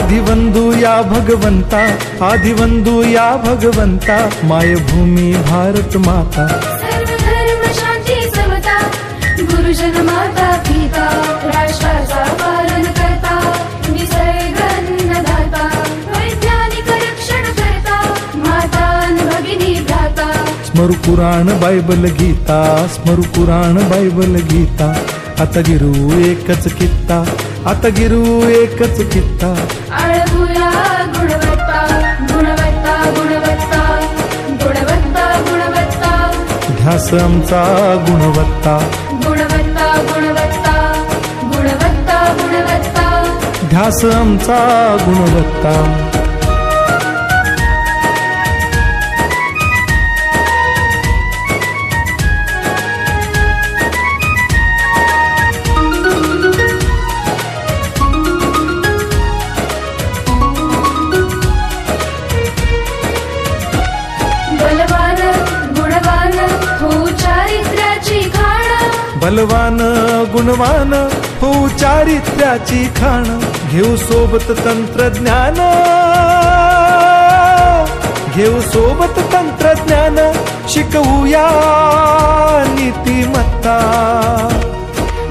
आदिवंदू या भगवंता, आदिवंदू या भगवंता, मायभूमी भारत माता। सर्व धर्म शांती समता, गुरुजन माता पिता, राष्ट्राचा पालन करता, निसर्ग अन्नदाता, वैज्ञानिक रक्षण करता, माता भगिनी भ्राता। स्मरू पुराण बायबल गीता, स्मरू पुराण बायबल गीता, आता गिरू एकच कित्ता, आता गिरू एकच कित्ता। आळवूया गुणवत्ता, गुणवत्ता, गुणवत्ता, गुणवत्ता, गुणवत्ता, ध्यास आमचा गुणवत्ता, गुणवत्ता, गुणवत्ता, गुणवत्ता, गुणवत्ता, ध्यास आमचा गुणवत्ता। बलवान गुणवान हो चारित्र्याची खाण, बलवान गुणवान हो चारित्र्याची खाण, घेऊ सोबत तंत्रज्ञान, घेऊ सोबत तंत्रज्ञान, शिकवूया नीतिमत्ता।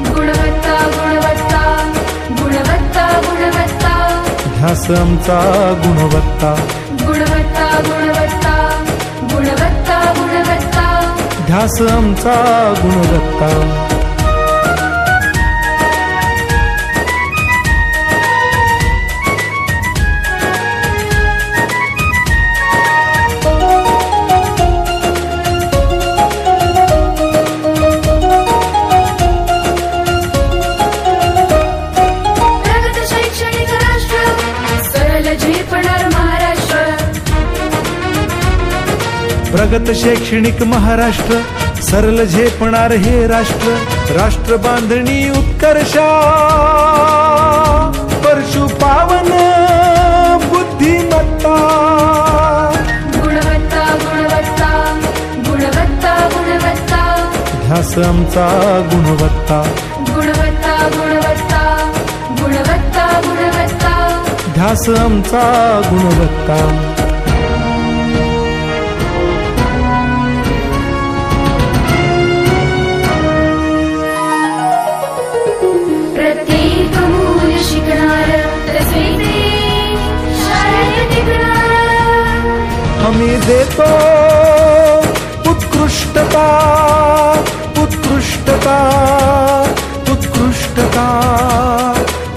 गुणवत्ता, गुणवत्ता, गुणवत्ता, गुणवत्ता, ध्यास आमचा गुणवत्ता, गुणवत्ता, गुणवत्ता, गुणवत्ता, गुणवत्ता, ध्यास आमचा गुणवत्ता। प्रगत शैक्षणिक राष्ट्र, सरळ झेपणार महाराष्ट्र। प्रगत शैक्षणिक महाराष्ट्र, सरल झेपणार हे राष्ट्र, राष्ट्र बांधणी उत्कर्षा, परशु पावन बुद्धिमत्ता। गुणवत्ता, गुणवत्ता, गुणवत्ता, गुणवत्ता, ध्यास आमचा गुणवत्ता, गुणवत्ता, गुणवत्ता, गुणवत्ता, गुणवत्ता, ध्यास आमचा गुणवत्ता। प्रत्येक मूल शिकणार, तसेच शाळेत टिकणार। हमी देतो उत्कृष्टता, उत्कृष्टता, उत्कृष्टता,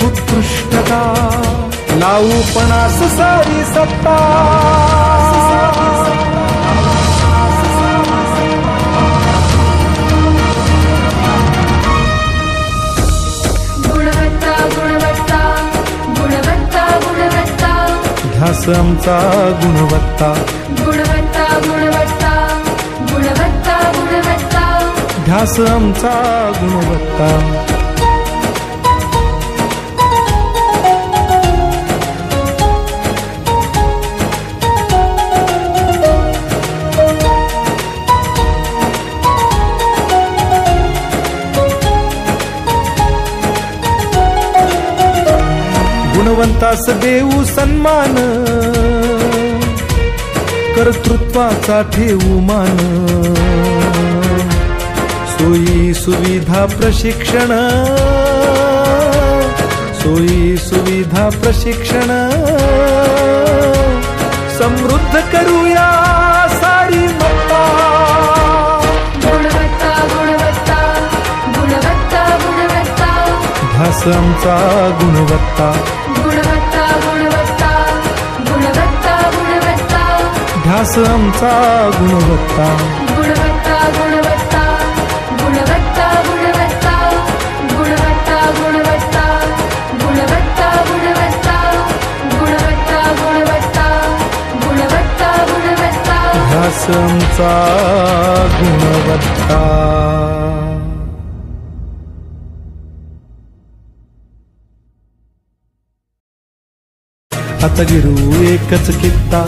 उत्कृष्टता, लावू पणास सारी सत्ता। गुणवत्ता, गुणवत्ता, गुणवत्ता, गुणवत्ता, ध्यास आमचा गुणवत्ता, गुणवत्ता, गुणवत्ता, गुणवत्ता, गुणवत्ता, ध्यास आमचा गुणवत्ता। गुणवंतास देऊ सन्मान, कर्तृत्वाचा ठेवू मान, सोयी सुविधा प्रशिक्षण, सोयी सुविधा प्रशिक्षण, समृद्ध करूया सारी मत्ता। गुणवत्ता, गुणवत्ता, गुणवत्ता, गुणवत्ता, ध्यास आमचा गुणवत्ता, गुणवत्ता, गुणवत्ता, गुणवत्ता, गुणवत्ता, ध्यास आमचा गुणवत्ता। गुणवत्ता, गुणवत्ता, गुणवत्ता, गुणवत्ता, गुणवत्ता, गुणवत्ता, गुणवत्ता, गुणवत्ता, गुणवत्ता, गुणवत्ता, गुणवत्ता, गुणवत्ता, ध्यास आमचा गुणवत्ता। आता गिरू एकच कित्ता,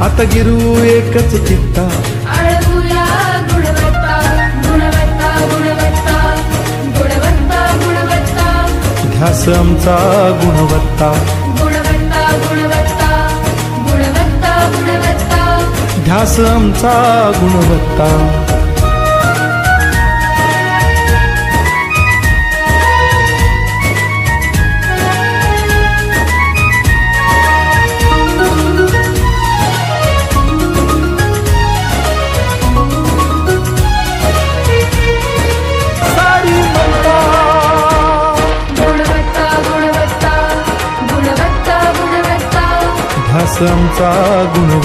आता गिरू एकच कित्ता। आळवूया गुणवत्ता, गुणवत्ता, गुणवत्ता, गुणवत्ता, गुणवत्ता, ध्यास आमचा गुणवत्ता, गुणवत्ता, ध्यास आमचा गुणवत्ता. ध्यास आमचा गुणवत्ता.